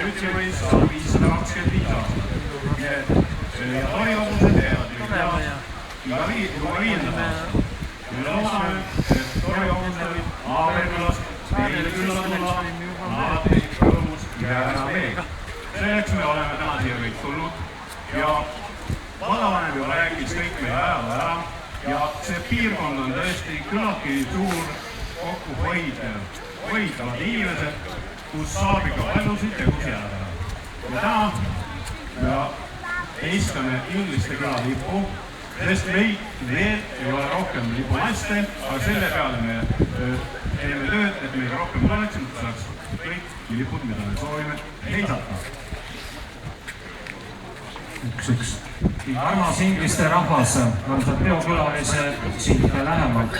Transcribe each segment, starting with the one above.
mütsivõis 525 aastat. Ja torihobused teevad iga viiendal aastal. Me loodame, et torihobused Aaberkülast meile külla tulla on alati rõõmus ja hea meel. Selleks me oleme täna siia kõik tulnud ja vallavanem juba rääkis kõik meie ajaloo ära ja see piirkond on tõesti küllaltki suur kokkuhoidavad inimesed, kus saab ikka paljusid tegusid ära teha. Ja täna me heiskame Ingliste küla lipu, sest meil ei ole rohkem lipumaste, aga selle peale me teeme tööd, et meil rohkem oleks, et saaks kõik lipud, mida me soovime heisata. Üks. Armas Ingliste rahvas, armsad peokülalised siit lähemalt.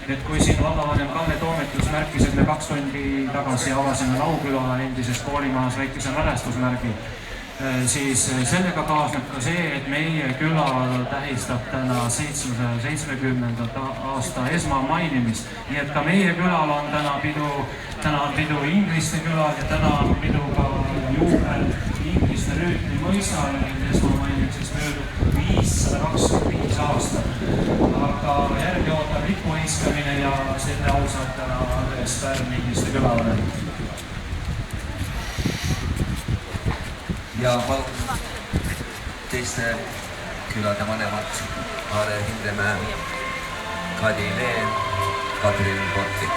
Et kui siin vallavanem Kalle Toometus märkis, et me 2 tundi tagasi avasime Lauküla endises koolimajas väikese mälestusmärgi, siis sellega kaasneb ka see, et meie küla tähistab täna 770. aasta esmamainimist. Nii et ka meie külal on täna on pidu Ingliste külal ja täna on pidu ka juubel Ingliste Rüütli mõisal, esmamainimisest möödub 525 aastat. Aga järgi ootab lipu heiskamine ja selle ausalt täna ühest Pärnu Ingliste külale. Ja palun teiste külade vanemad Aare Hindremäe, Kadi Leen, Kadri Portik.